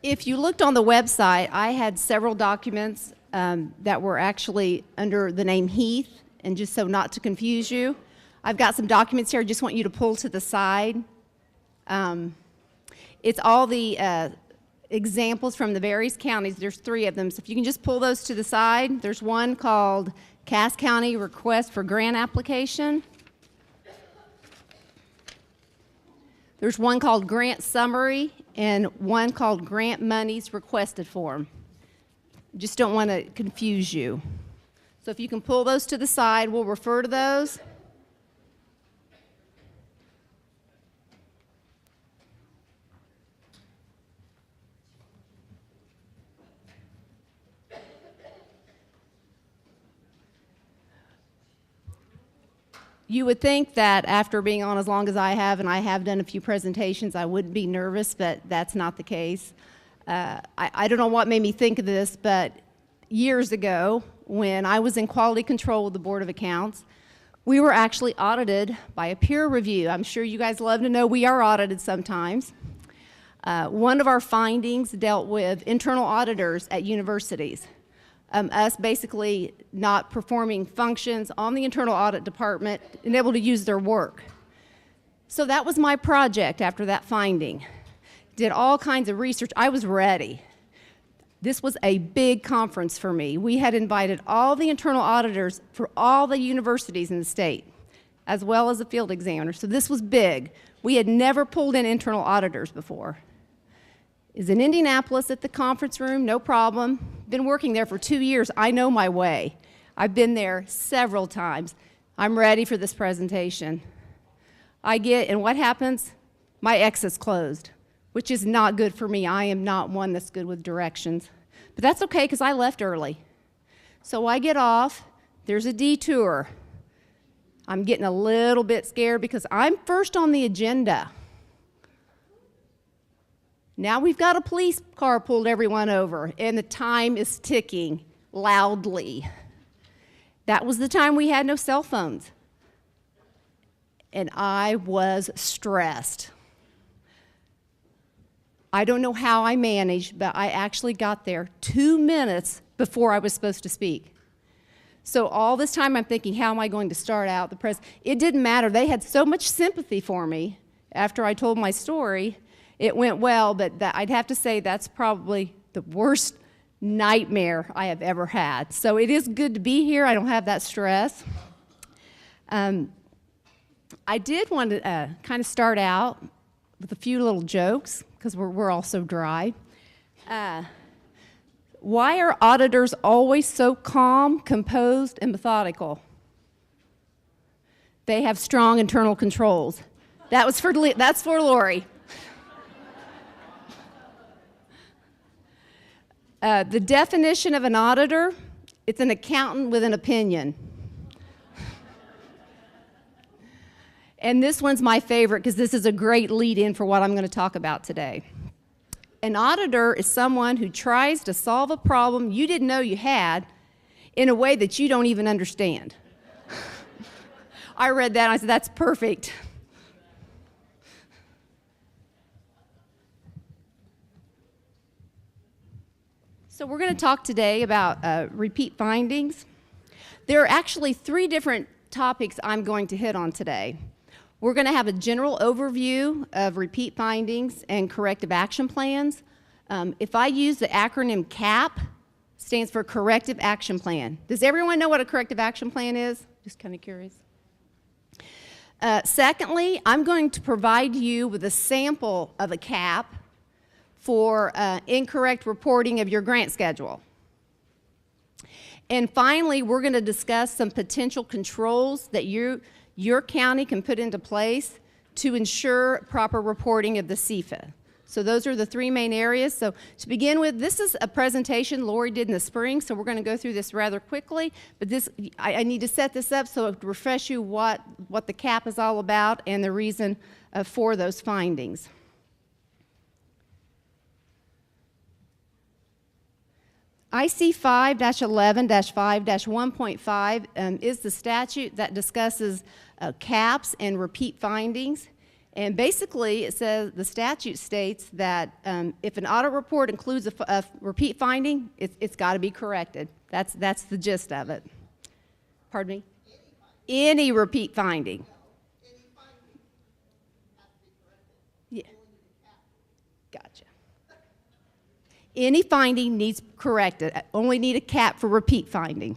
If you looked on the website, I had several documents that were actually under the name Heath, and just so not to confuse you, I've got some documents here I just want you to pull to the side. It's all the examples from the various counties. There's 3 of them, so if you can just pull those to the side. There's one called Cass County Request for Grant Application. There's one called Grant Summary and one called Grant Monies Requested Form. Just don't want to confuse you. So if you can pull those to the side, we'll refer to those. You would think that after being on as long as I have, and I have done a few presentations, I wouldn't be nervous, but that's not the case. I don't know what made me think of this, but years ago, when I was in quality control with the Board of Accounts, we were actually audited by a peer review. I'm sure you guys love to know we are audited sometimes. One of our findings dealt with internal auditors at universities. Us basically not performing functions on the internal audit department and able to use their work. So that was my project after that finding. Did all kinds of research. I was ready. This was a big conference for me. We had invited all the internal auditors for all the universities in the state, as well as the field examiners. So this was big. We had never pulled in internal auditors before. Is in Indianapolis at the conference room, no problem. Been working there for 2 years. I know my way. I've been there several times. I'm ready for this presentation. And what happens? My X is closed, which is not good for me. I am not one that's good with directions. But that's okay, because I left early. So I get off. There's a detour. I'm getting a little bit scared because I'm first on the agenda. Now we've got a police car pulled everyone over, and the time is ticking loudly. That was the time we had no cell phones. And I was stressed. I don't know how I managed, but I actually got there 2 minutes before I was supposed to speak. So all this time I'm thinking, how am I going to start out the press? It didn't matter. They had so much sympathy for me after I told my story. It went well, but I'd have to say that's probably the worst nightmare I have ever had. So it is good to be here. I don't have that stress. I did want to kind of start out with a few little jokes, because we're all so dry. Why are auditors always so calm, composed, and methodical? They have strong internal controls. That's for Lori. The definition of an auditor, it's an accountant with an opinion. And this one's my favorite because this is a great lead-in for what I'm going to talk about today. An auditor is someone who tries to solve a problem you didn't know you had in a way that you don't even understand. I read that and I said, that's perfect. So we're going to talk today about repeat findings. There are actually 3 different topics I'm going to hit on today. We're going to have a general overview of repeat findings and corrective action plans. If I use the acronym CAP, stands for Corrective Action Plan. Does everyone know what a corrective action plan is? Just kind of curious. Secondly, I'm going to provide you with a sample of a CAP for incorrect reporting of your grant schedule. And finally, we're going to discuss some potential controls that your county can put into place to ensure proper reporting of the CFA. So those are the 3 main areas. So to begin with, this is a presentation Lori did in the spring, so we're going to go through this rather quickly. But I need to set this up so it refresh you what the CAP is all about and the reason for those findings. IC 5-11-5-1.5 is the statute that discusses CAPs and repeat findings. And basically, it says, the statute states that if an audit report includes a repeat finding, it's got to be corrected. That's the gist of it. Pardon me? Any repeat finding. Yeah. Gotcha. Any finding needs corrected. Only need a cap for repeat finding.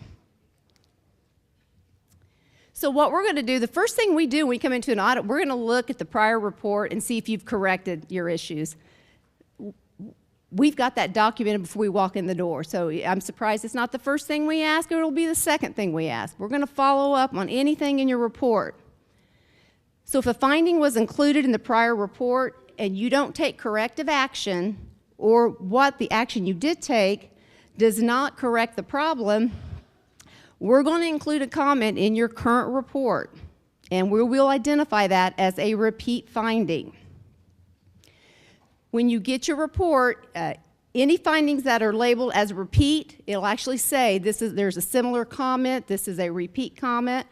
So what we're going to do, the first thing we do when we come into an audit, we're going to look at the prior report and see if you've corrected your issues. We've got that documented before we walk in the door, so I'm surprised it's not the first thing we ask, or it'll be the second thing we ask. We're going to follow up on anything in your report. So if a finding was included in the prior report and you don't take corrective action, or what the action you did take does not correct the problem, we're going to include a comment in your current report, and we will identify that as a repeat finding. When you get your report, any findings that are labeled as a repeat, it'll actually say there's a similar comment, this is a repeat comment.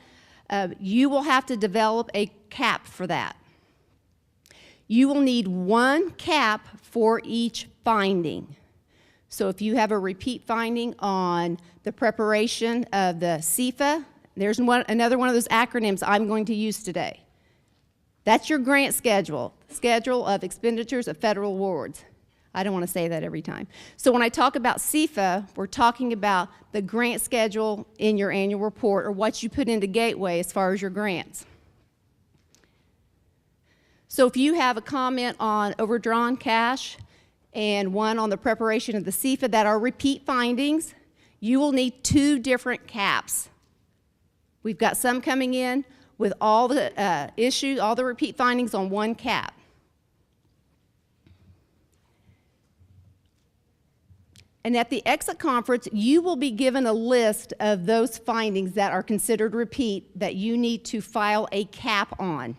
You will have to develop a cap for that. You will need one cap for each finding. So if you have a repeat finding on the preparation of the CFA, there's another one of those acronyms I'm going to use today. That's your grant schedule of expenditures of federal awards. I don't want to say that every time. So when I talk about CFA, we're talking about the grant schedule in your annual report, or what you put into Gateway as far as your grants. So if you have a comment on overdrawn cash and one on the preparation of the CFA that are repeat findings, you will need two different caps. We've got some coming in with all the issues, all the repeat findings on one cap. And at the exit conference, you will be given a list of those findings that are considered repeat that you need to file a cap on.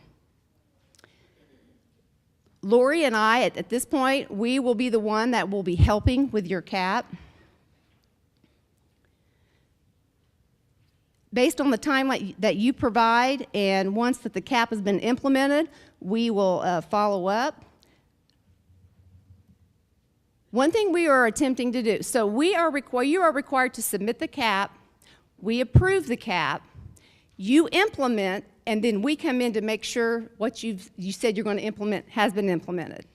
Lori and I, at this point, we will be the one that will be helping with your cap. Based on the timeline that you provide, and once that the cap has been implemented, we will follow up. One thing we are attempting to do, so you are required to submit the cap, we approve the cap, you implement, and then we come in to make sure what you said you're going to implement has been implemented.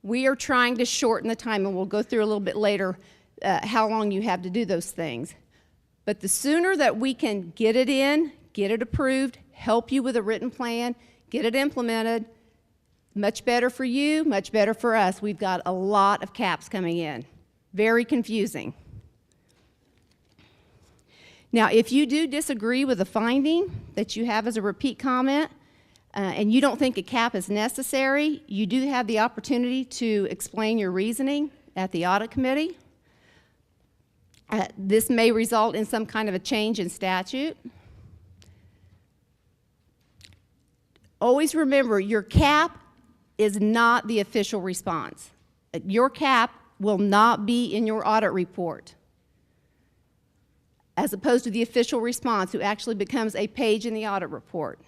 We are trying to shorten the time, and we'll go through a little bit later how long you have to do those things. But the sooner that we can get it in, get it approved, help you with a written plan, get it implemented, much better for you, much better for us. We've got a lot of caps coming in. Very confusing. Now, if you do disagree with a finding that you have as a repeat comment, and you don't think a cap is necessary, you do have the opportunity to explain your reasoning at the audit committee. This may result in some kind of a change in statute. Always remember, your cap is not the official response. Your cap will not be in your audit report, as opposed to the official response, who actually becomes a page in the audit report.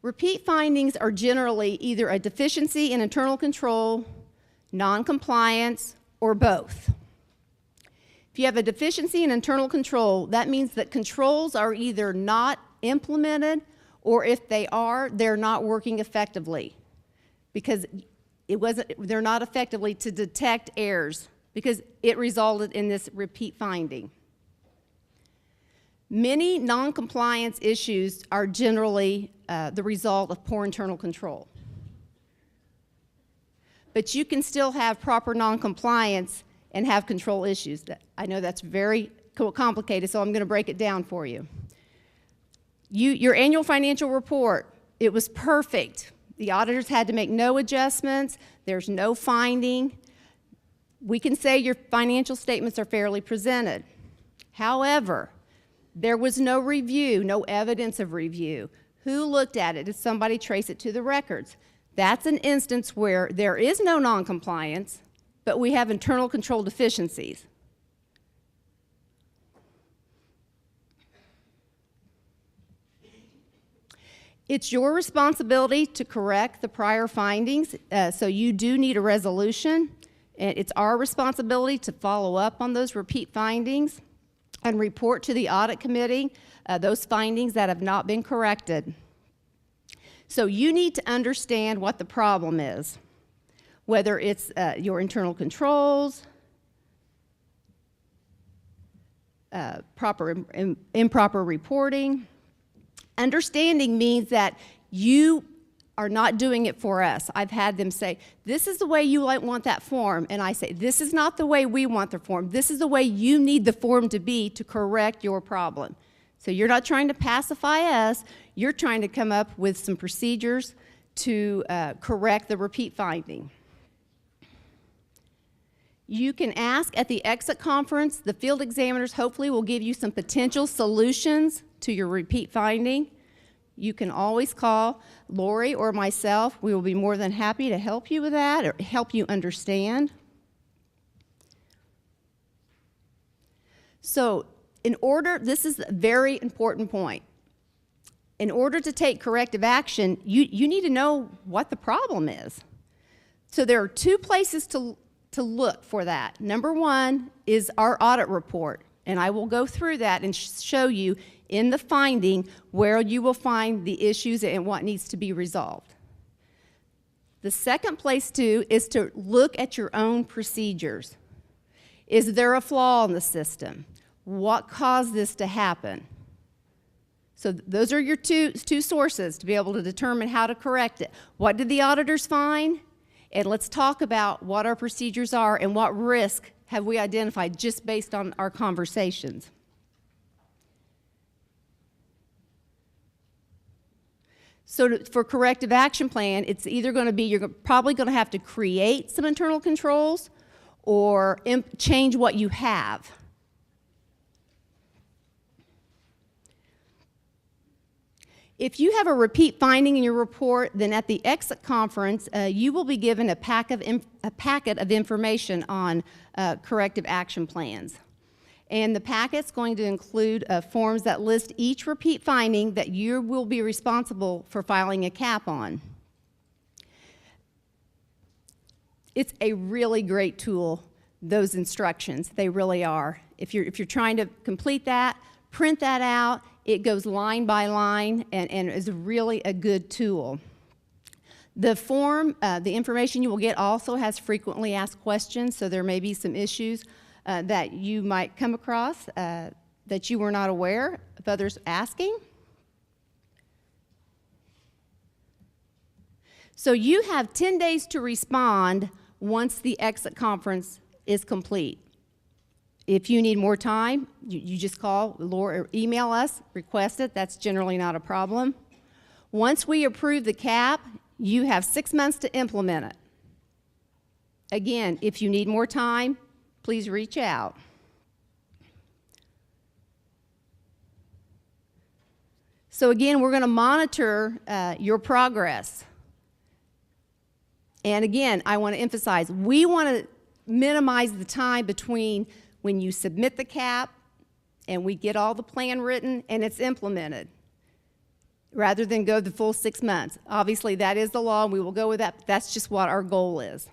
Repeat findings are generally either a deficiency in internal control, non-compliance, or both. If you have a deficiency in internal control, that means that controls are either not implemented, or if they are, they're not working effectively, because they're not effectively to detect errors, because it resulted in this repeat finding. Many non-compliance issues are generally the result of poor internal control. But you can still have proper non-compliance and have control issues. I know that's very complicated, so I'm going to break it down for you. Your annual financial report, it was perfect. The auditors had to make no adjustments. There's no finding. We can say your financial statements are fairly presented. However, there was no review, no evidence of review. Who looked at it? Did somebody trace it to the records? That's an instance where there is no non-compliance, but we have internal control deficiencies. It's your responsibility to correct the prior findings, so you do need a resolution. And it's our responsibility to follow up on those repeat findings and report to the audit committee those findings that have not been corrected. So you need to understand what the problem is, whether it's your internal controls, improper reporting. Understanding means that you are not doing it for us. I've had them say, this is the way you want that form. And I say, this is not the way we want the form. This is the way you need the form to be to correct your problem. So you're not trying to pacify us. You're trying to come up with some procedures to correct the repeat finding. You can ask at the exit conference. The field examiners hopefully will give you some potential solutions to your repeat finding. You can always call Lori or myself. We will be more than happy to help you with that or help you understand. So this is a very important point. In order to take corrective action, you need to know what the problem is. So there are two places to look for that. Number one is our audit report, and I will go through that and show you in the finding where you will find the issues and what needs to be resolved. The second place is to look at your own procedures. Is there a flaw in the system? What caused this to happen? So those are your two sources to be able to determine how to correct it. What did the auditors find? And let's talk about what our procedures are and what risk have we identified just based on our conversations. So for corrective action plan, it's either going to be you're probably going to have to create some internal controls or change what you have. If you have a repeat finding in your report, then at the exit conference, you will be given a packet of information on corrective action plans. And the packet's going to include forms that list each repeat finding that you will be responsible for filing a cap on. It's a really great tool, those instructions. They really are. If you're trying to complete that, print that out. It goes line by line and is really a good tool. The form, the information you will get also has frequently asked questions, so there may be some issues that you might come across that you were not aware of others asking. So you have 10 days to respond once the exit conference is complete. If you need more time, you just call Laura or email us, request it. That's generally not a problem. Once we approve the cap, you have 6 months to implement it. Again, if you need more time, please reach out. So again, we're going to monitor your progress. And again, I want to emphasize, we want to minimize the time between when you submit the cap and we get all the plan written and it's implemented, rather than go the full 6 months. Obviously, that is the law, and we will go with that, but that's just what our goal is.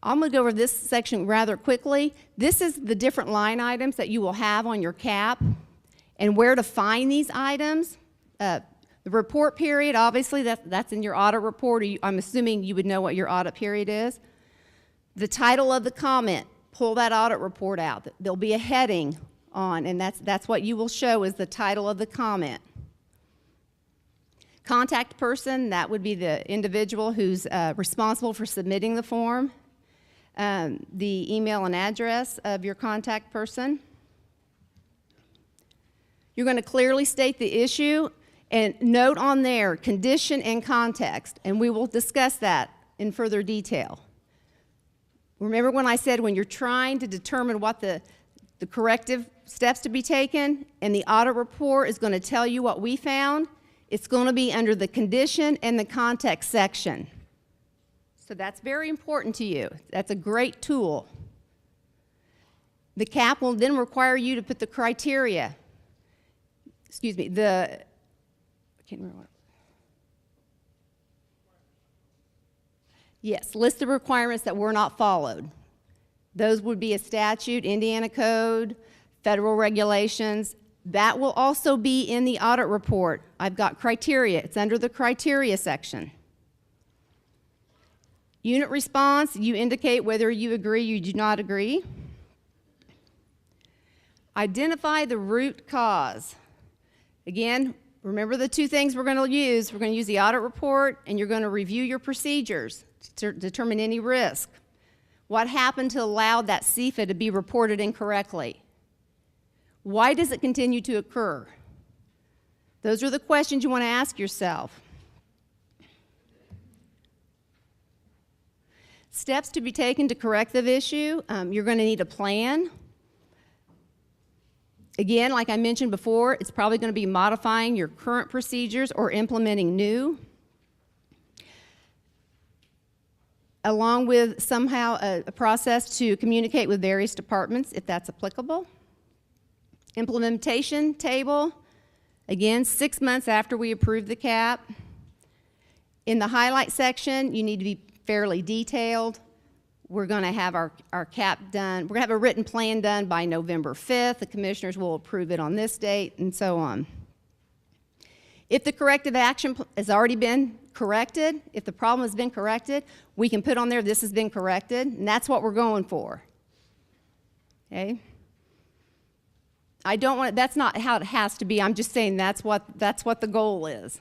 I'm going to go over this section rather quickly. This is the different line items that you will have on your cap and where to find these items. The report period, obviously, that's in your audit report. I'm assuming you would know what your audit period is. The title of the comment, pull that audit report out. There'll be a heading on, and that's what you will show is the title of the comment. Contact person, that would be the individual who's responsible for submitting the form. The email and address of your contact person. You're going to clearly state the issue and note on there condition and context, and we will discuss that in further detail. Remember when I said when you're trying to determine what the corrective steps to be taken, and the audit report is going to tell you what we found, it's going to be under the condition and the context section. So that's very important to you. That's a great tool. The cap will then require you to put the criteria, I can't remember what. Yes, list the requirements that were not followed. Those would be a statute, Indiana code, federal regulations. That will also be in the audit report. I've got criteria. It's under the criteria section. Unit response, you indicate whether you agree or you do not agree. Identify the root cause. Again, remember the two things we're going to use. We're going to use the audit report, and you're going to review your procedures to determine any risk. What happened to allow that CFA to be reported incorrectly? Why does it continue to occur? Those are the questions you want to ask yourself. Steps to be taken to correct the issue. You're going to need a plan. Again, like I mentioned before, it's probably going to be modifying your current procedures or implementing new, along with somehow a process to communicate with various departments if that's applicable. Implementation table, again, 6 months after we approve the cap. In the highlight section, you need to be fairly detailed. We're going to have our cap done. We're going to have a written plan done by November 5th. The commissioners will approve it on this date, and so on. If the corrective action has already been corrected, if the problem has been corrected, we can put on there this has been corrected, and that's what we're going for. Okay? I don't want, that's not how it has to be. I'm just saying that's what the goal is.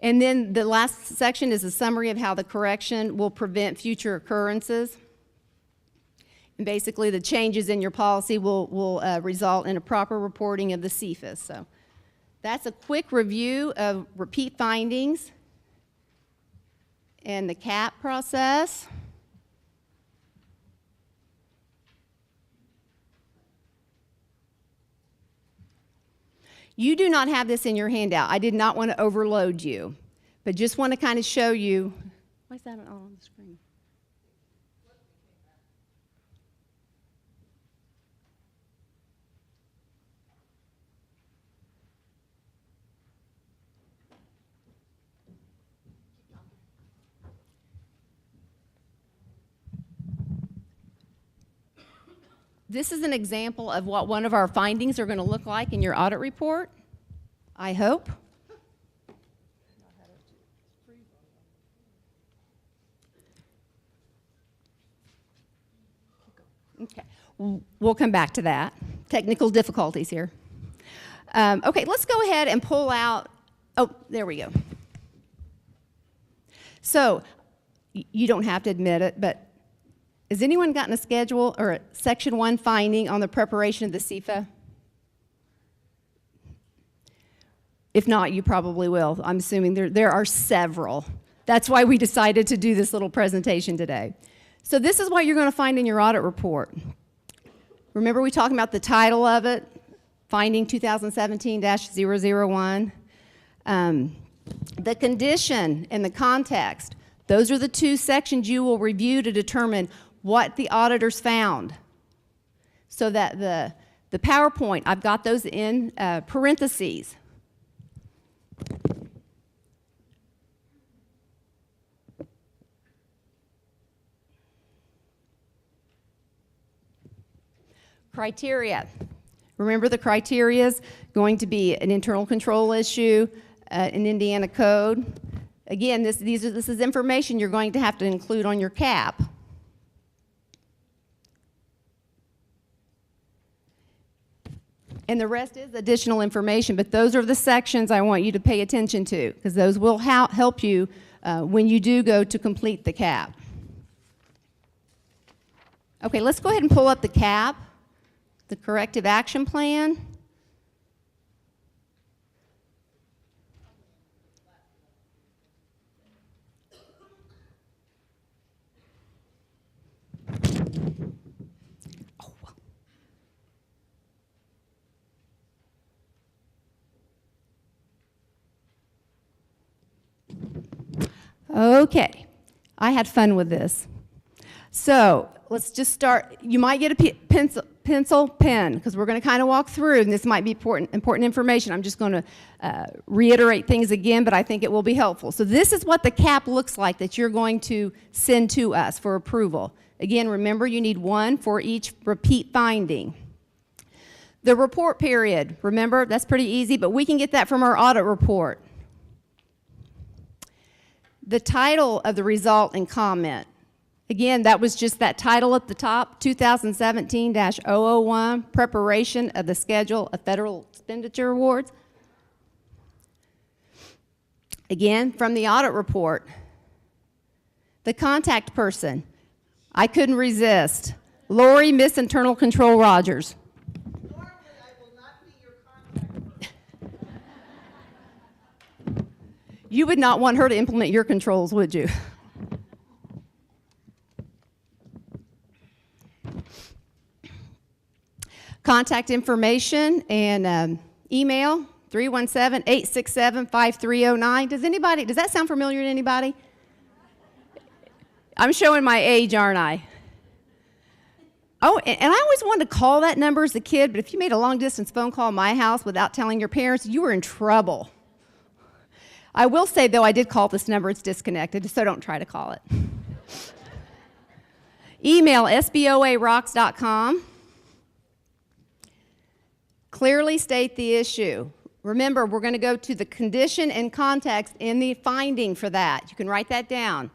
And then the last section is a summary of how the correction will prevent future occurrences. And basically, the changes in your policy will result in a proper reporting of the CFIUS. So that's a quick review of repeat findings and the cap process. You do not have this in your handout. I did not want to overload you, but just want to kind of show you. Why is that not on the screen? This is an example of what one of our findings are going to look like in your audit report, I hope. Okay, we'll come back to that. Technical difficulties here. Okay, let's go ahead and pull out, oh, there we go. So, you don't have to admit it, but has anyone gotten a schedule or a Section 1 finding on the preparation of the CFA? If not, you probably will. I'm assuming there are several. That's why we decided to do this little presentation today. So this is what you're going to find in your audit report. Remember we talked about the title of it, Finding 2017-001. The condition and the context, those are the two sections you will review to determine what the auditors found. So that the PowerPoint, I've got those in parentheses. Criteria. Remember the criteria is going to be an internal control issue, an Indiana code. Again, this is information you're going to have to include on your cap. And the rest is additional information, but those are the sections I want you to pay attention to, because those will help you when you do go to complete the cap. Okay, let's go ahead and pull up the cap, the corrective action plan. Okay, I had fun with this. So let's just start. You might get a pencil, pen, because we're going to kind of walk through, and this might be important information. I'm just going to reiterate things again, but I think it will be helpful. So this is what the cap looks like that you're going to send to us for approval. Again, remember, you need one for each repeat finding. The report period, remember, that's pretty easy, but we can get that from our audit report. The title of the result and comment. Again, that was just that title at the top, 2017-001, preparation of the schedule of federal expenditure awards. Again, from the audit report. The contact person. I couldn't resist. Lori, Miss Internal Control Rogers. Normally, I will not be your contact person. You would not want her to implement your controls, would you? Contact information and email, 317-867-5309. Does that sound familiar to anybody? I'm showing my age, aren't I? Oh, and I always wanted to call that number as a kid, but if you made a long-distance phone call at my house without telling your parents, you were in trouble. I will say, though, I did call this number. It's disconnected, so don't try to call it. Email, sboarocks.com. Clearly state the issue. Remember, we're going to go to the condition and context in the finding for that. You can write that down.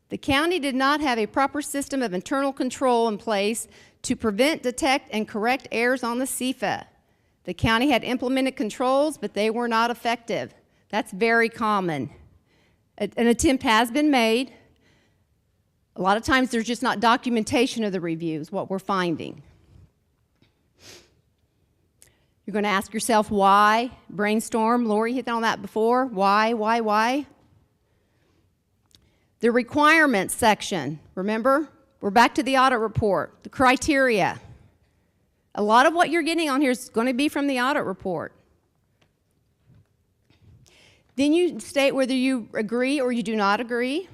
The county did not have a proper system of internal control in place to prevent, detect, and correct errors on the CFA. The county had implemented controls, but they were not effective. That's very common. An attempt has been made. A lot of times there's just not documentation of the reviews, what we're finding. You're going to ask yourself why. Brainstorm. Lori hit on that before. Why? The requirements section. Remember? We're back to the audit report. The criteria. A lot of what you're getting on here is going to be from the audit report. Then you state whether you agree or you do not agree.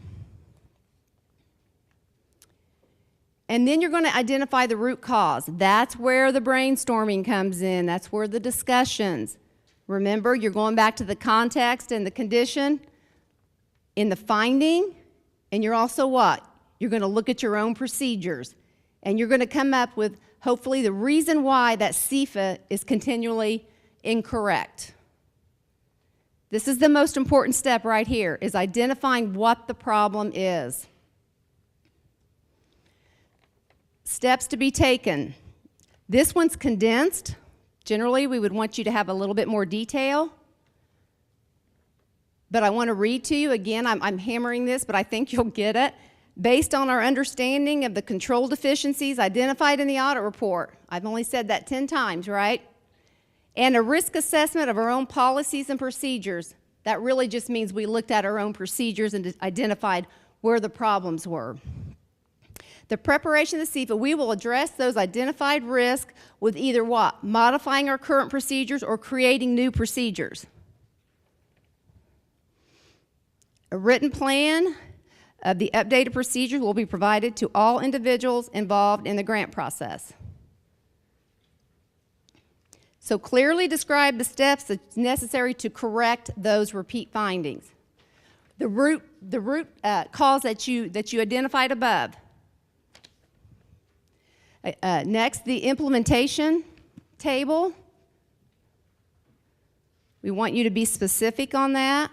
And then you're going to identify the root cause. That's where the brainstorming comes in. That's where the discussions. Remember, you're going back to the context and the condition in the finding, and you're also what? You're going to look at your own procedures, and you're going to come up with, hopefully, the reason why that CFA is continually incorrect. This is the most important step right here, is identifying what the problem is. Steps to be taken. This one's condensed. Generally, we would want you to have a little bit more detail. But I want to read to you again. I'm hammering this, but I think you'll get it. Based on our understanding of the control deficiencies identified in the audit report. I've only said that 10 times, right? And a risk assessment of our own policies and procedures. That really just means we looked at our own procedures and identified where the problems were. The preparation of the CFA, we will address those identified risks with either what? Modifying our current procedures or creating new procedures. A written plan of the updated procedures will be provided to all individuals involved in the grant process. So clearly describe the steps that's necessary to correct those repeat findings. The root cause that you identified above. Next, the implementation table. We want you to be specific on that.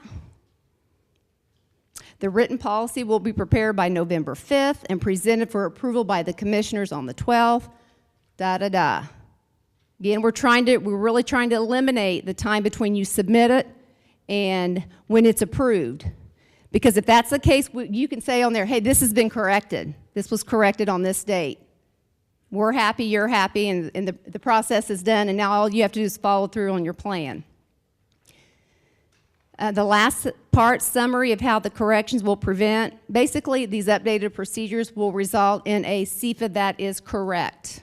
The written policy will be prepared by November 5th and presented for approval by the commissioners on the 12th. Again, we're really trying to eliminate the time between you submit it and when it's approved. Because if that's the case, you can say on there, hey, this has been corrected. This was corrected on this date. We're happy, you're happy, and the process is done, and now all you have to do is follow through on your plan. The last part, summary of how the corrections will prevent. Basically, these updated procedures will result in a CFA that is correct.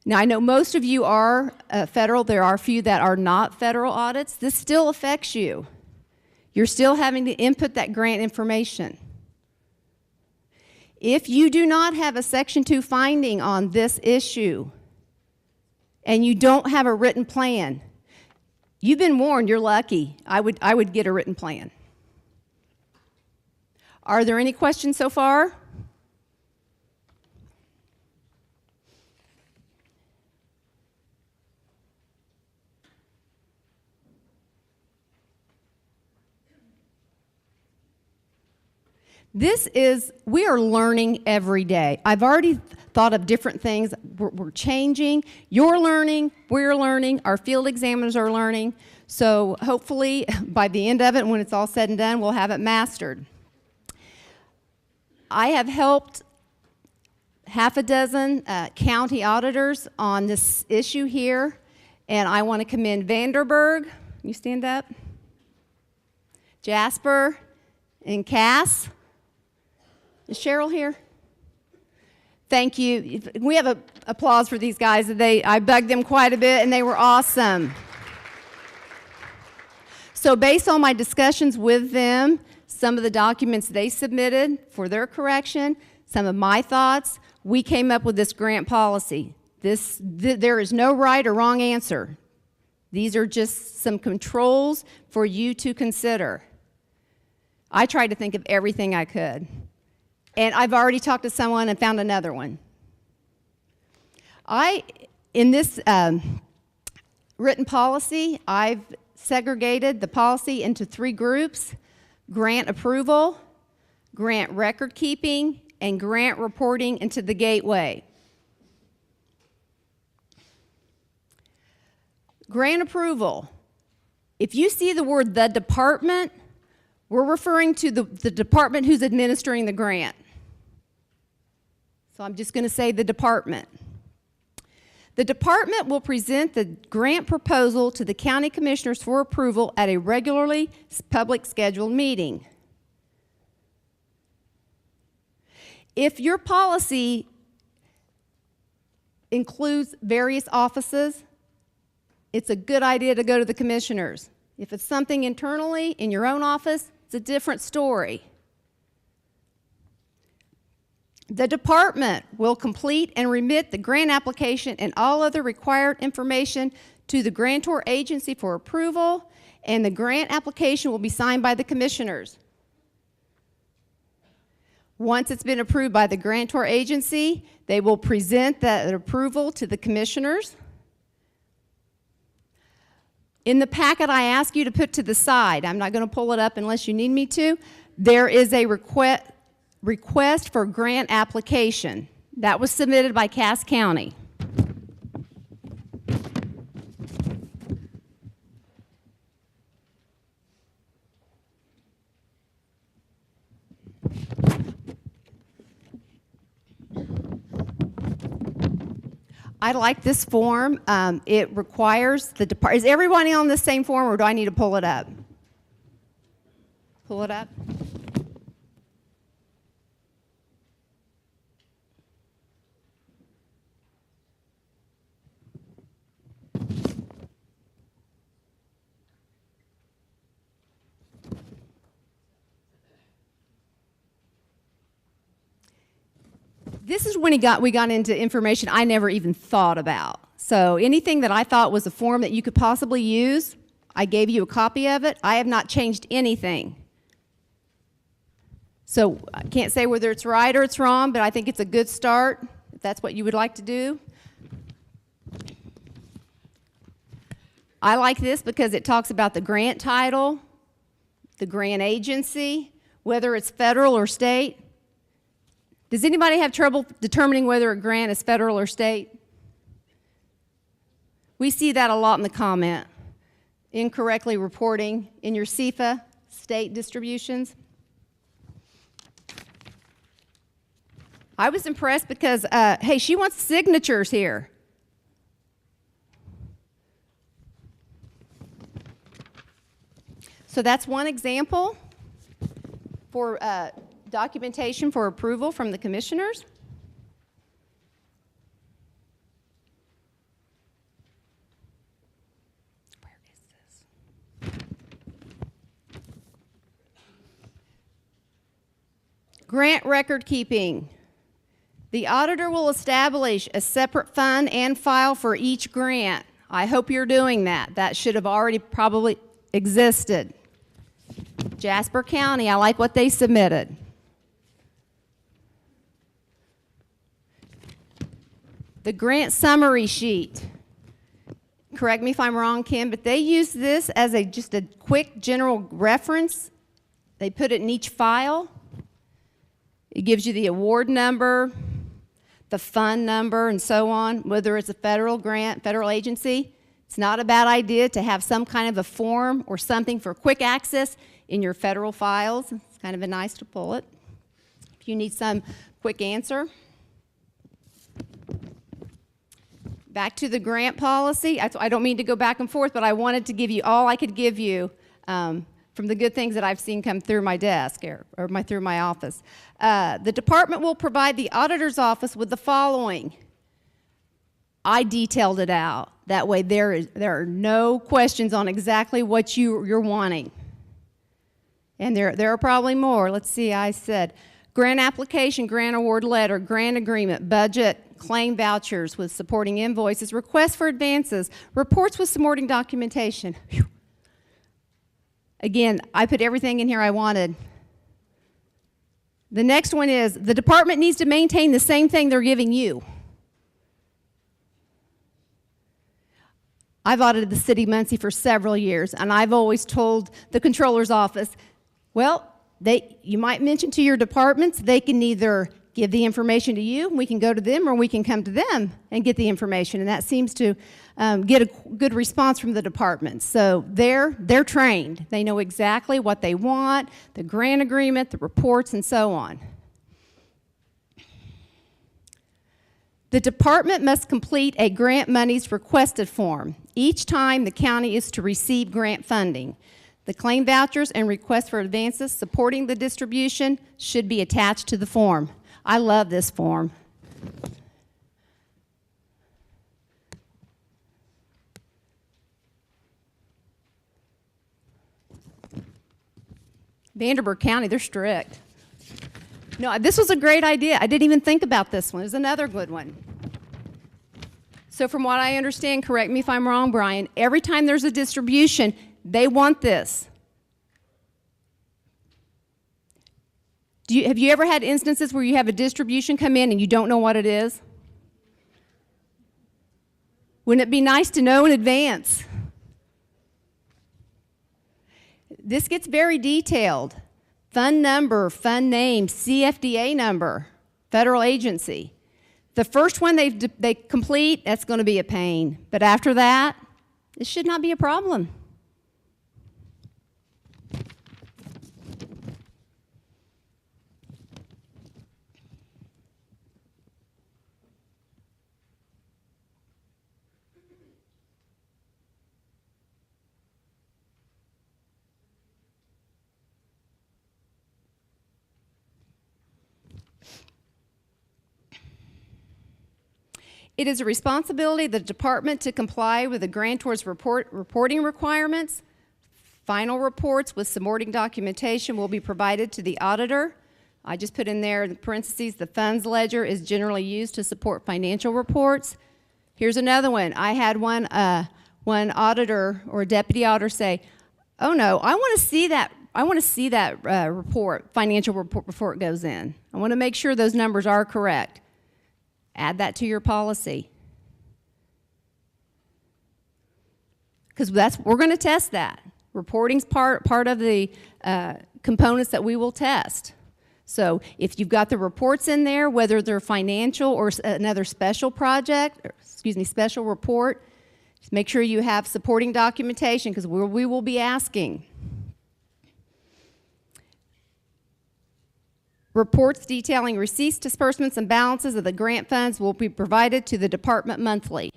Now, I know most of you are federal. There are a few that are not federal audits. This still affects you. You're still having to input that grant information. If you do not have a Section 2 finding on this issue, and you don't have a written plan, you've been warned, you're lucky. I would get a written plan. Are there any questions so far? We are learning every day. I've already thought of different things. We're changing. You're learning. We're learning. Our field examiners are learning. So hopefully by the end of it, when it's all said and done, we'll have it mastered. I have helped half a dozen county auditors on this issue here, and I want to commend Vanderburg. You stand up. Jasper and Cass. Is Cheryl here? Thank you. We have applause for these guys. I bugged them quite a bit, and they were awesome. So based on my discussions with them, some of the documents they submitted for their correction, some of my thoughts, we came up with this grant policy. There is no right or wrong answer. These are just some controls for you to consider. I tried to think of everything I could. And I've already talked to someone and found another one. In this written policy, I've segregated the policy into 3 groups: grant approval, grant record keeping, and grant reporting into the gateway. Grant approval. If you see the word "the department," we're referring to the department who's administering the grant. So I'm just going to say the department. The department will present the grant proposal to the county commissioners for approval at a regularly public scheduled meeting. If your policy includes various offices, it's a good idea to go to the commissioners. If it's something internally in your own office, it's a different story. The department will complete and remit the grant application and all other required information to the grantor agency for approval, and the grant application will be signed by the commissioners. Once it's been approved by the grantor agency, they will present that approval to the commissioners. In the packet I ask you to put to the side, I'm not going to pull it up unless you need me to, there is a request for grant application. That was submitted by Cass County. I like this form. It requires the department. Is everybody on the same form, or do I need to pull it up? Pull it up. This is when we got into information I never even thought about. So anything that I thought was a form that you could possibly use, I gave you a copy of it. I have not changed anything. So I can't say whether it's right or it's wrong, but I think it's a good start, if that's what you would like to do. I like this because it talks about the grant title, the grant agency, whether it's federal or state. Does anybody have trouble determining whether a grant is federal or state? We see that a lot in the comment. Incorrectly reporting in your CFA state distributions. I was impressed because, hey, she wants signatures here. So that's one example for documentation for approval from the commissioners. Where is this? Grant record keeping. The auditor will establish a separate fund and file for each grant. I hope you're doing that. That should have already probably existed. Jasper County, I like what they submitted. The grant summary sheet. Correct me if I'm wrong, Kim, but they use this as just a quick general reference. They put it in each file. It gives you the award number, the fund number, and so on, whether it's a federal grant, federal agency. It's not a bad idea to have some kind of a form or something for quick access in your federal files. It's kind of a nice to pull it if you need some quick answer. Back to the grant policy. I don't mean to go back and forth, but I wanted to give you all I could give you from the good things that I've seen come through my desk through my office. The department will provide the auditor's office with the following. I detailed it out. That way there are no questions on exactly what you're wanting. And there are probably more. Let's see, I said grant application, grant award letter, grant agreement, budget, claim vouchers with supporting invoices, requests for advances, reports with supporting documentation. Whew. Again, I put everything in here I wanted. The next one is the department needs to maintain the same thing they're giving you. I've audited the city of Muncie for several years, and I've always told the controller's office, well, you might mention to your departments, they can either give the information to you, we can go to them, or we can come to them and get the information. And that seems to get a good response from the departments. So they're trained. They know exactly what they want, the grant agreement, the reports, and so on. The department must complete a grant monies requested form each time the county is to receive grant funding. The claim vouchers and requests for advances supporting the distribution should be attached to the form. I love this form. Vanderburgh County, they're strict. No, this was a great idea. I didn't even think about this one. It was another good one. So from what I understand, correct me if I'm wrong, Brian, every time there's a distribution, they want this. Have you ever had instances where you have a distribution come in and you don't know what it is? Wouldn't it be nice to know in advance? This gets very detailed. Fund number, fund name, CFDA number, federal agency. The first one they complete, that's going to be a pain. But after that, it should not be a problem. It is a responsibility of the department to comply with the grantor's reporting requirements. Final reports with supporting documentation will be provided to the auditor. I just put in there in parentheses, the funds ledger is generally used to support financial reports. Here's another one. I had one auditor or deputy auditor say, oh no, I want to see that report, financial report before it goes in. I want to make sure those numbers are correct. Add that to your policy. Because we're going to test that. Reporting's part of the components that we will test. So if you've got the reports in there, whether they're financial or another special special report, just make sure you have supporting documentation because we will be asking. Reports detailing receipts, disbursements, and balances of the grant funds will be provided to the department monthly.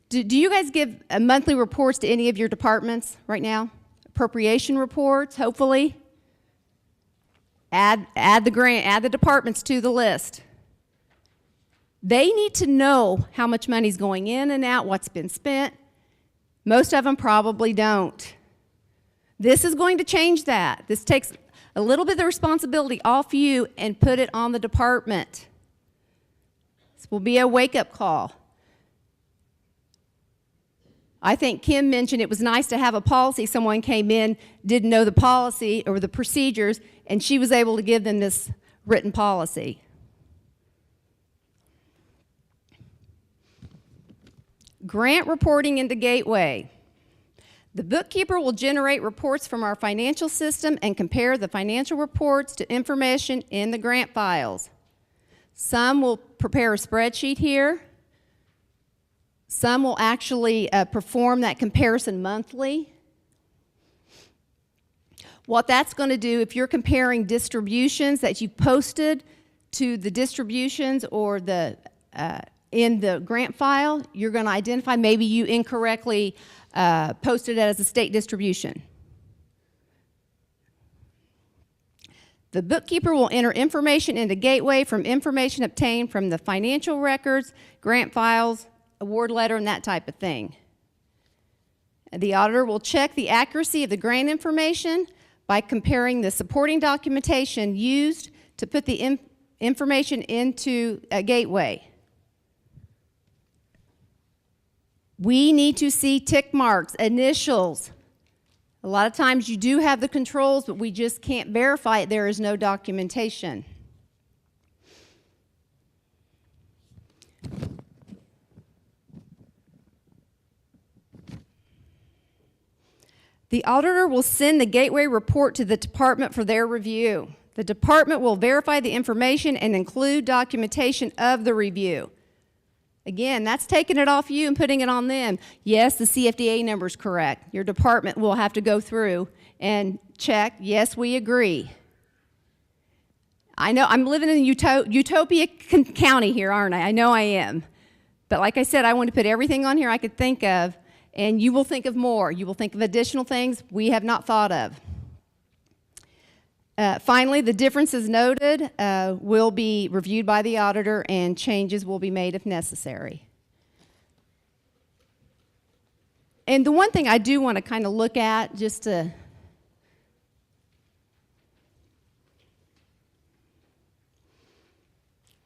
Do you guys give monthly reports to any of your departments right now? Appropriation reports, hopefully. Add the departments to the list. They need to know how much money's going in and out, what's been spent. Most of them probably don't. This is going to change that. This takes a little bit of the responsibility off you and put it on the department. This will be a wake-up call. I think Kim mentioned it was nice to have a policy. Someone came in, didn't know the policy or the procedures, and she was able to give them this written policy. Grant reporting into Gateway. The bookkeeper will generate reports from our financial system and compare the financial reports to information in the grant files. Some will prepare a spreadsheet here. Some will actually perform that comparison monthly. What that's going to do, if you're comparing distributions that you've posted to the distributions or the in the grant file, you're going to identify maybe you incorrectly posted it as a state distribution. The bookkeeper will enter information into Gateway from information obtained from the financial records, grant files, award letter, and that type of thing. The auditor will check the accuracy of the grant information by comparing the supporting documentation used to put the information into a Gateway. We need to see tick marks, initials. A lot of times you do have the controls, but we just can't verify it. There is no documentation. The auditor will send the Gateway report to the department for their review. The department will verify the information and include documentation of the review. Again, that's taking it off you and putting it on them. Yes, the CFDA number is correct. Your department will have to go through and check. Yes, we agree. I know I'm living in Utopia County here, aren't I? I know I am. But like I said, I want to put everything on here I could think of, and you will think of more. You will think of additional things we have not thought of. Finally, the differences noted will be reviewed by the auditor and changes will be made if necessary. And the one thing I do want to kind of look at just to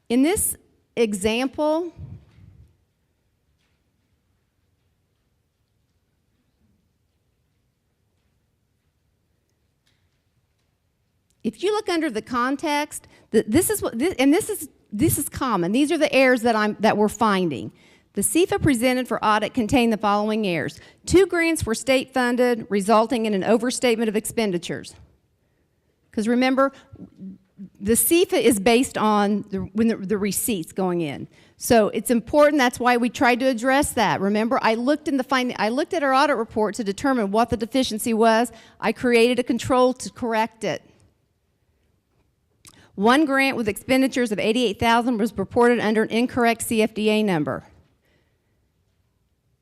in this example, if you look under the context, this is common. These are the errors that we're finding. The CFA presented for audit contained the following errors. 2 grants were state funded, resulting in an overstatement of expenditures. Because remember, the CFA is based on the receipts going in. So it's important, that's why we tried to address that. Remember, I looked at our audit report to determine what the deficiency was. I created a control to correct it. 1 grant with expenditures of $88,000 was reported under an incorrect CFDA number.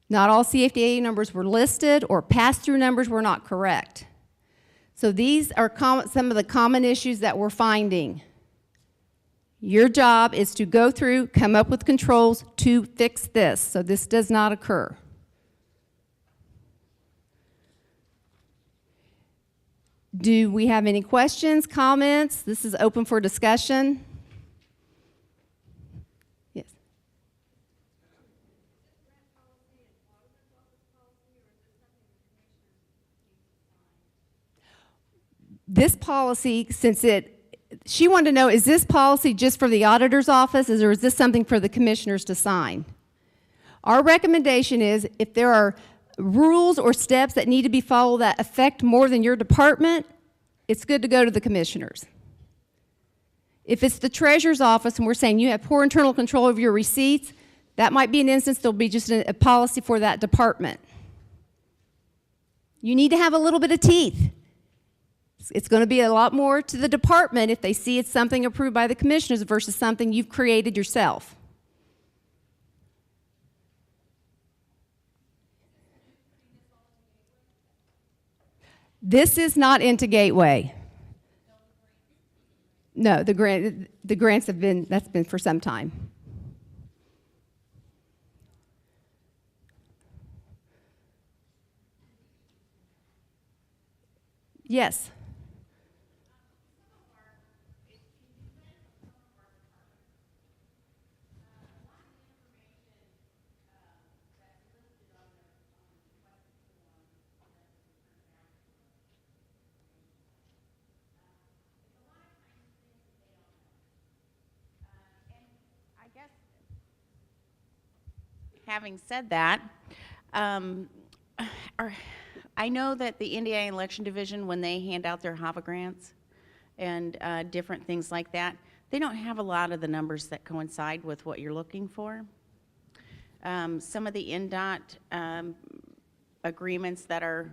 Not all CFDA numbers were listed, or pass-through numbers were not correct. So these are some of the common issues that we're finding. Your job is to go through, come up with controls to fix this, so this does not occur. Do we have any questions, comments? This is open for discussion. Yes. This policy, she wanted to know, is this policy just for the auditor's office, or is this something for the commissioners to sign? Our recommendation is, if there are rules or steps that need to be followed that affect more than your department, it's good to go to the commissioners. If it's the treasurer's office and we're saying you have poor internal control over your receipts, that might be an instance there'll be just a policy for that department. You need to have a little bit of teeth. It's going to be a lot more to the department if they see it's something approved by the commissioners versus something you've created yourself. This is not into Gateway. No, the grants have been, that's been for some time. Yes. having said that, I know that the Indiana Election Division, when they hand out their HAVA grants and different things like that, they don't have a lot of the numbers that coincide with what you're looking for. Some of the NDOT agreements that are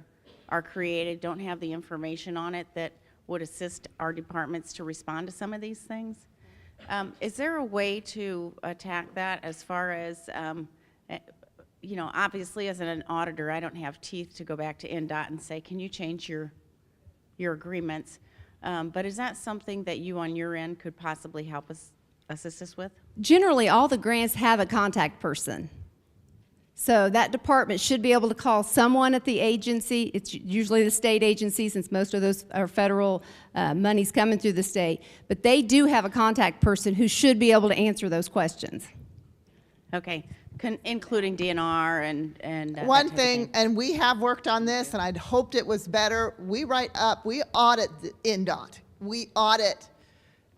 created don't have the information on it that would assist our departments to respond to some of these things. Is there a way to attack that as far as, you know, obviously as an auditor, I don't have teeth to go back to NDOT and say, can you change your agreements? But is that something that you on your end could possibly help us, assist us with? Generally, all the grants have a contact person. So that department should be able to call someone at the agency. It's usually the state agency, since most of those are federal monies coming through the state. But they do have a contact person who should be able to answer those questions. Okay, including DNR and that One type of thing, and we have worked on this, and I'd hoped it was better, we audit the NDOT. We audit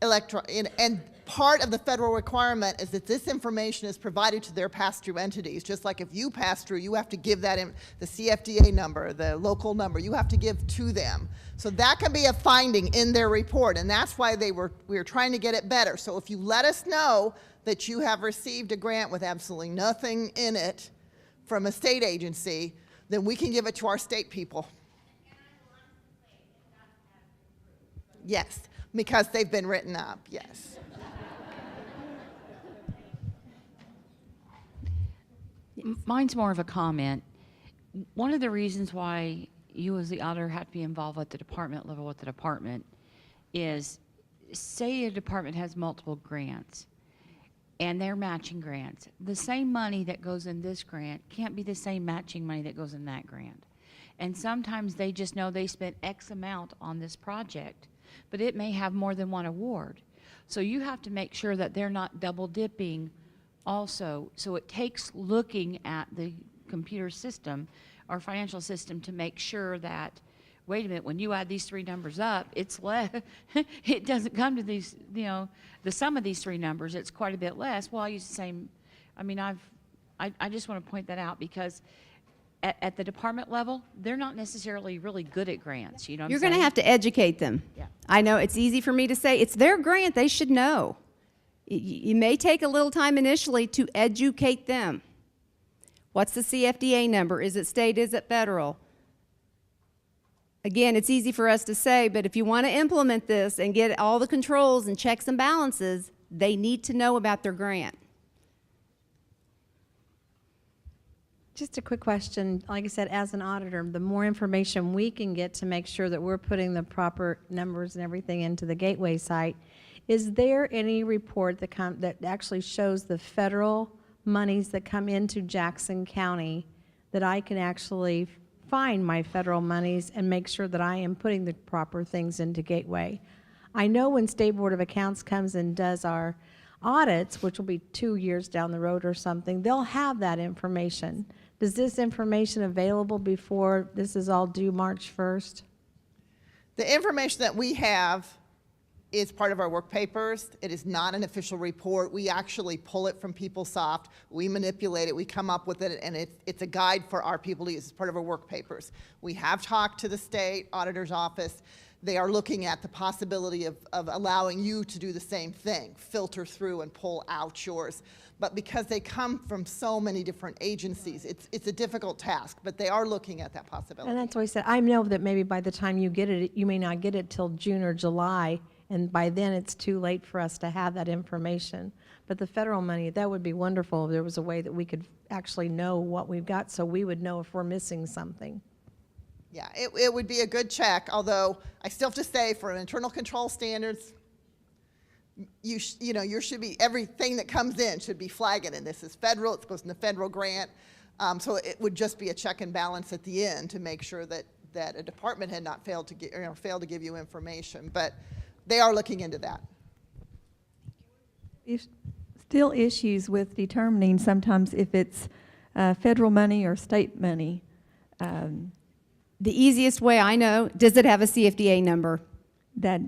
and part of the federal requirement is that this information is provided to their pass-through entities. Just like if you pass through, you have to give that in, the CFDA number, the local number, you have to give to them. So that can be a finding in their report, and that's why we were trying to get it better. So if you let us know that you have received a grant with absolutely nothing in it from a state agency, then we can give it to our state people. Yes, because they've been written up, yes. Mine's more of a comment. One of the reasons why you as the auditor have to be involved at the department level with the department is, say a department has multiple grants and they're matching grants. The same money that goes in this grant can't be the same matching money that goes in that grant. And sometimes they just know they spent X amount on this project, but it may have more than one award. So you have to make sure that they're not double dipping also. So it takes looking at the computer system or financial system to make sure that, wait a minute, when you add these three numbers up, it's less, it doesn't come to these, you know, the sum of these three numbers, it's quite a bit less. Well, I use the same, I mean, I just want to point that out because at the department level, they're not necessarily really good at grants, you know what I'm You're saying? going to have to educate them. Yeah. I know it's easy for me to say, it's their grant, they should know. You may take a little time initially to educate them. What's the CFDA number? Is it state? Is it federal? Again, it's easy for us to say, but if you want to implement this and get all the controls and checks and balances, they need to know about their grant. Just a quick question. Like I said, as an auditor, the more information we can get to make sure that we're putting the proper numbers and everything into the Gateway site, is there any report that actually shows the federal monies that come into Jackson County that I can actually find my federal monies and make sure that I am putting the proper things into Gateway? I know when State Board of Accounts comes and does our audits, which will be 2 years down the road or something, they'll have that information. Is this information available before this is all due March 1st? The information that we have is part of our work papers. It is not an official report. We actually pull it from PeopleSoft. We manipulate it. We come up with it, and it's a guide for our people to use as part of our work papers. We have talked to the state auditor's office. They are looking at the possibility of allowing you to do the same thing, filter through and pull out yours. But because they come from so many different agencies, it's a difficult task, but they are looking at that possibility. And that's why I said, I know that maybe by the time you get it, you may not get it till June or July, and by then it's too late for us to have that information. But the federal money, that would be wonderful if there was a way that we could actually know what we've got so we would know if we're missing something. Yeah, it would be a good check, although I still have to say, for internal control standards, you should be, everything that comes in should be flagging, and this is federal, it goes in the federal grant, so it would just be a check and balance at the end to make sure that a department had not failed to give you information, but they are looking into that. Still issues with determining sometimes if it's federal money or state money. The easiest way I know, does it have a CFDA number? That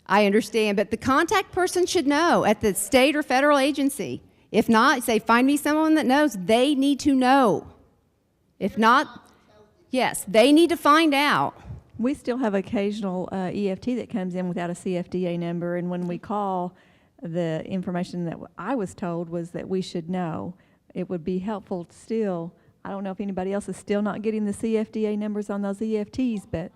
I understand, but the contact person should know at the state or federal agency. If not, say, find me someone that knows. They need to know. If not, yes, they need to find out. We still have occasional EFT that comes in without a CFDA number, and when we call, the information that I was told was that we should know. It would be helpful still. I don't know if anybody else is still not getting the CFDA numbers on those EFTs, but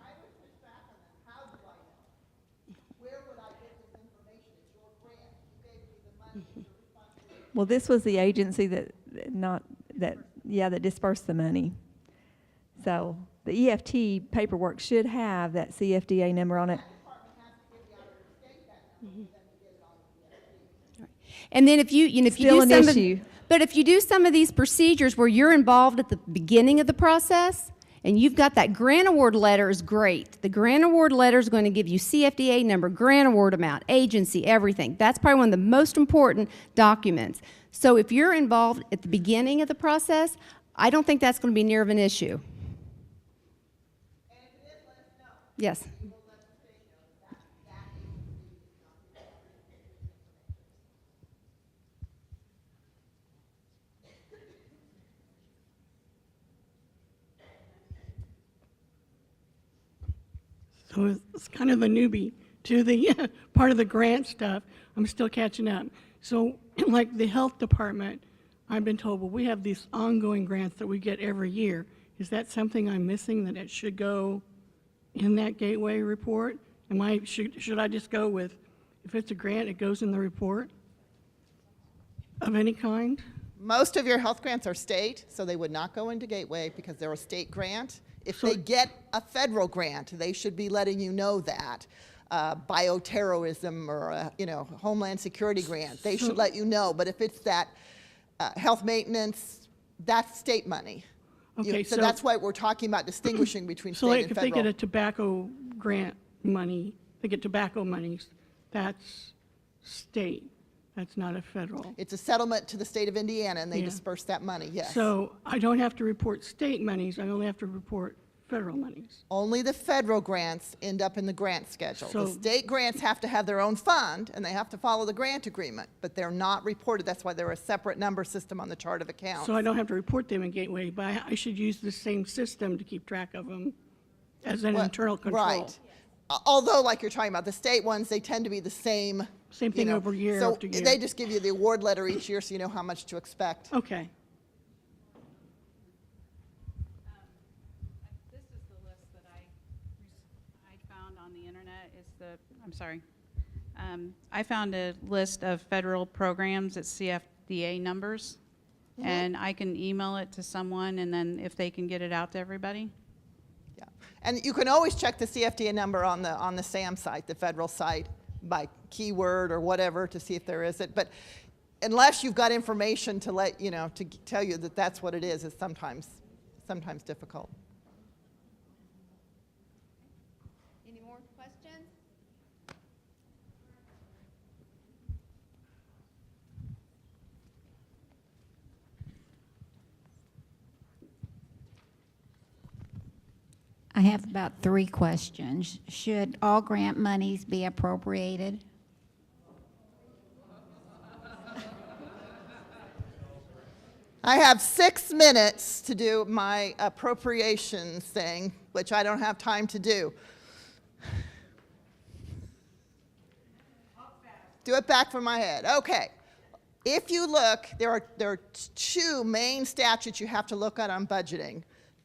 well, this was the agency that dispersed the money. So the EFT paperwork should have that CFDA number on it. And then if you Still an do some issue. but if you do some of these procedures where you're involved at the beginning of the process, and you've got that grant award letter is great. The grant award letter is going to give you CFDA number, grant award amount, agency, everything. That's probably one of the most important documents. So if you're involved at the beginning of the process, I don't think that's going to be near of an issue. Yes. So it's kind of a newbie to the part of the grant stuff. I'm still catching up. So like the health department, I've been told, well, we have these ongoing grants that we get every year. Is that something I'm missing, that it should go in that gateway report? Should I just go with, if it's a grant, it goes in the report of any kind? Most of your health grants are state, so they would not go into Gateway because they're a state grant. If they get a federal grant, they should be letting you know that. Bioterrorism or a, Homeland Security grant, they should let you know. But if it's that health maintenance, that's state money. Okay, So so- that's why we're talking about distinguishing between So state like and if they federal. get a tobacco grant money, they get tobacco monies, that's state, that's not a federal. It's a settlement to the state of Indiana, and they Yeah. disperse that money, yes. So I don't have to report state monies, I only have to report federal monies. Only the federal grants end up in the grant schedule. The So- state grants have to have their own fund, and they have to follow the grant agreement, but they're not reported. That's why they're a separate number system on the chart of accounts. So I don't have to report them in Gateway, but I should use the same system to keep track of them as an Well, internal control. Right. Although, like you're talking about, the state ones, they tend to be the same. Same thing over year after year. So they just give you the award letter each year so you know how much to expect. Okay. This is the list that I found on the internet. I'm sorry. I found a list of federal programs at CFDA numbers, and I can email it to someone, and then if they can get it out to everybody. Yeah. And you can always check the CFDA number on the SAM site, the federal site, by keyword or whatever to see if there is it. But unless you've got information to let to tell you that that's what it is, it's sometimes difficult. Any more questions? I have about 3 questions. Should all grant monies be appropriated? I have 6 minutes to do my appropriations thing, which I don't have time to do. Do it back from my head. Okay. If you look, there are 2 main statutes you have to look at on budgeting.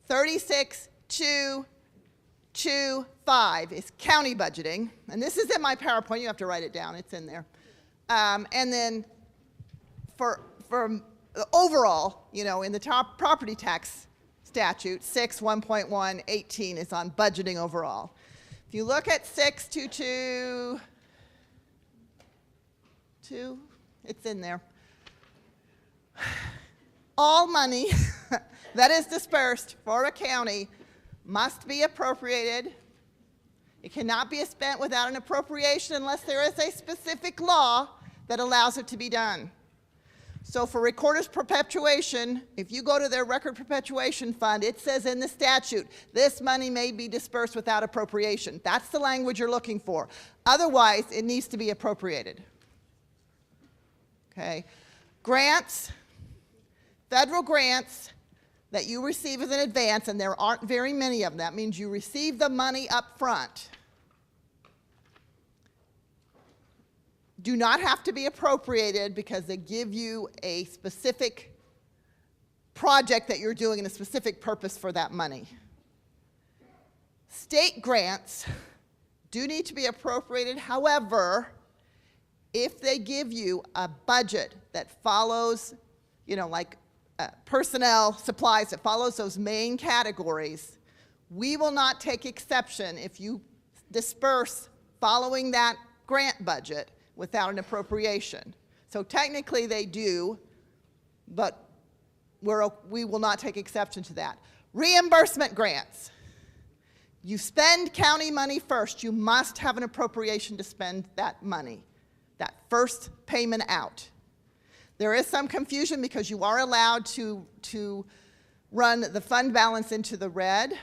36.225 is county budgeting, and this is in my PowerPoint. You have to write it down. It's in there. And then for overall, in the top property tax statute, 6.1.118 is on budgeting overall. If you look at 6.222, it's in there. All money that is dispersed for a county must be appropriated. It cannot be spent without an appropriation unless there is a specific law that allows it to be done. So for recorder's perpetuation, if you go to their record perpetuation fund, it says in the statute, this money may be dispersed without appropriation. That's the language you're looking for. Otherwise, it needs to be appropriated. Okay? grants, federal grants that you receive as an advance, and there aren't very many of them. That means you receive the money up front. Do not have to be appropriated because they give you a specific project that you're doing and a specific purpose for that money. State grants do need to be appropriated. However, if they give you a budget that follows, like personnel, supplies, that follows those main categories, we will not take exception if you disperse following that grant budget without an appropriation. So technically they do, but we will not take exception to that. Reimbursement grants. You spend county money first, you must have an appropriation to spend that money, that first payment out. There is some confusion because you are allowed to run the fund balance into the red,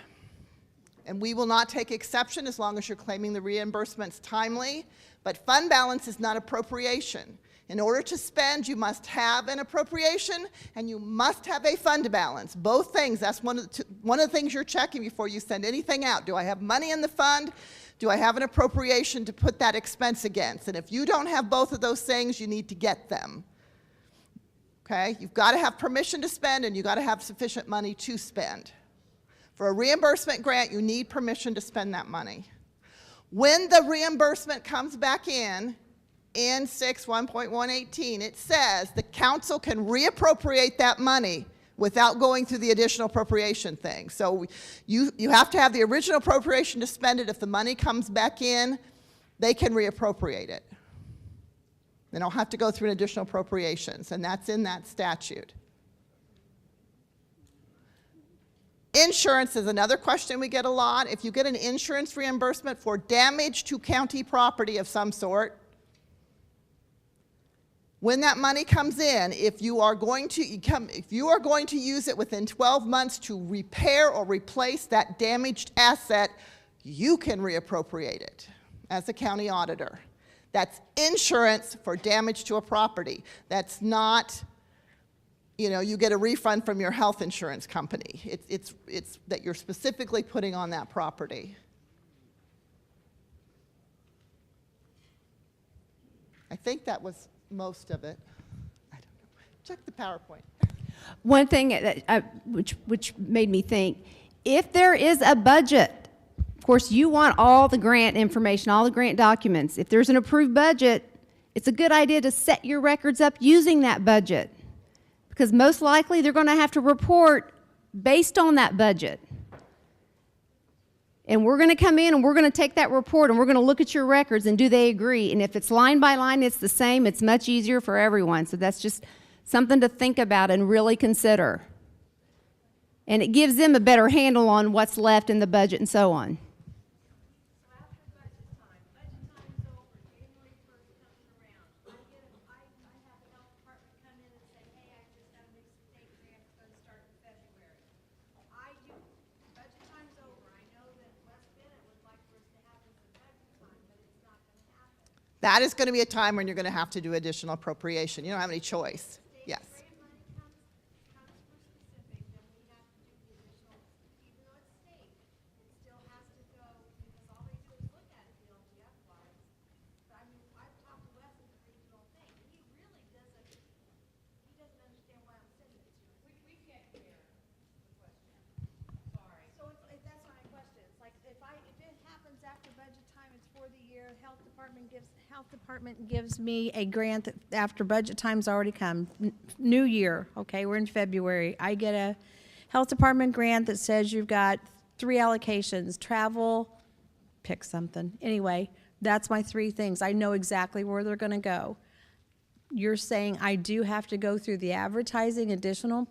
and we will not take exception as long as you're claiming the reimbursements timely, but fund balance is not appropriation. In order to spend, you must have an appropriation and you must have a fund balance. Both things, that's one of the things you're checking before you send anything out. Do I have money in the fund? Do I have an appropriation to put that expense against? And if you don't have both of those things, you need to get them. Okay? You've got to have permission to spend and you've got to have sufficient money to spend. For a reimbursement grant, you need permission to spend that money. When the reimbursement comes back in 6 1.118, it says the council can reappropriate that money without going through the additional appropriation thing. So you have to have the original appropriation to spend it. If the money comes back in, they can reappropriate it. They don't have to go through an additional appropriations, and that's in that statute. Insurance is another question we get a lot. If you get an insurance reimbursement for damage to county property of some sort, when that money comes in, if you are going to use it within 12 months to repair or replace that damaged asset, you can reappropriate it as a county auditor. That's insurance for damage to a property. That's not, you get a refund from your health insurance company. It's that you're specifically putting on that property. I think that was most of it. I don't know. Check the PowerPoint. One thing that which made me think, if there is a budget, of course, you want all the grant information, all the grant documents. If there's an approved budget, it's a good idea to set your records up using that budget, because most likely they're going to have to report based on that budget. And we're going to come in and we're going to take that report and we're going to look at your records and do they agree? And if it's line by line, it's the same, it's much easier for everyone. So that's just something to think about and really consider. And it gives them a better handle on what's left in the budget and so on. That is going to be a time when you're going to have to do additional appropriation. You don't have any choice. Yes. Health department gives me a grant that after budget time's already come, new year, okay, we're in February. I get a health department grant that says you've got 3 allocations, travel, pick something. Anyway, that's my 3 things. I know exactly where they're gonna go. You're saying I do have to go through the advertising additional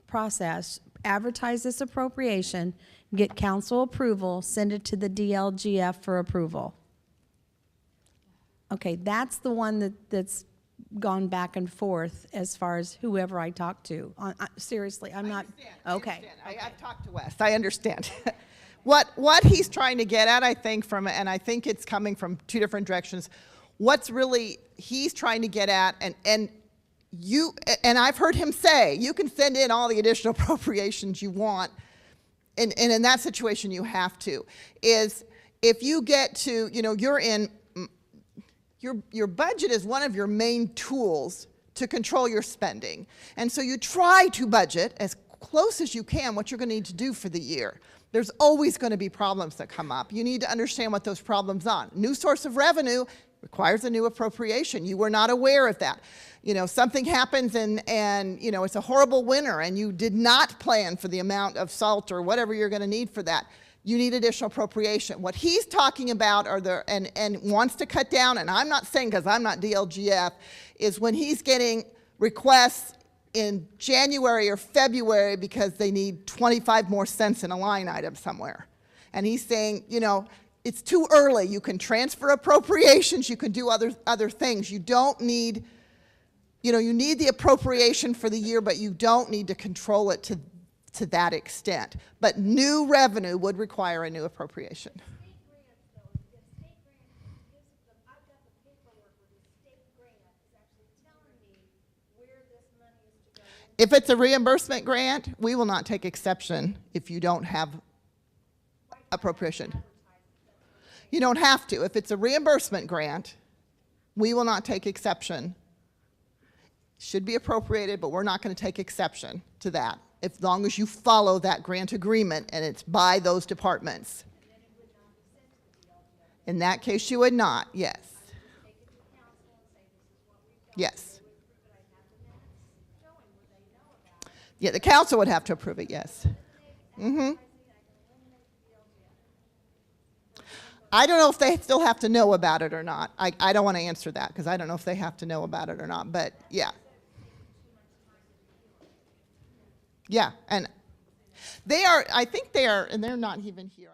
process, advertise this appropriation, get council approval, send it to the DLGF for approval. Okay, that's the one that's gone back and forth as far as whoever I talk to. Seriously, I'm not, okay. I've talked to Wes, I understand. What he's trying to get at, I think, and I think it's coming from 2 different directions, what's really he's trying to get at, and and I've heard him say, you can send in all the additional appropriations you want, and in that situation you have to, is if you get to, you're in, your budget is one of your main tools to control your spending. And so you try to budget as close as you can what you're going to need to do for the year. There's always going to be problems that come up. You need to understand what those problems are. New source of revenue requires a new appropriation. You were not aware of that. Something happens and it's a horrible winter and you did not plan for the amount of salt or whatever you're going to need for that. You need additional appropriation. What he's talking about and wants to cut down, and I'm not saying because I'm not DLGF, is when he's getting requests in January or February because they need 25 more cents in a line item somewhere. And he's saying, it's too early. You can transfer appropriations, you can do other things. You don't need, you need the appropriation for the year, but you don't need to control it to that extent. But new revenue would require a new appropriation. If it's a reimbursement grant, we will not take exception if you don't have appropriation. You don't have to. If it's a reimbursement grant, we will not take exception. Should be appropriated, but we're not going to take exception to that, as long as you follow that grant agreement and it's by those departments. In that case, you would not, yes. Yes. Yeah, the council would have to approve it, yes. I don't know if they still have to know about it or not. I don't want to answer that because I don't know if they have to know about it or not, but yeah. Yeah, and I think they are, and they're not even here.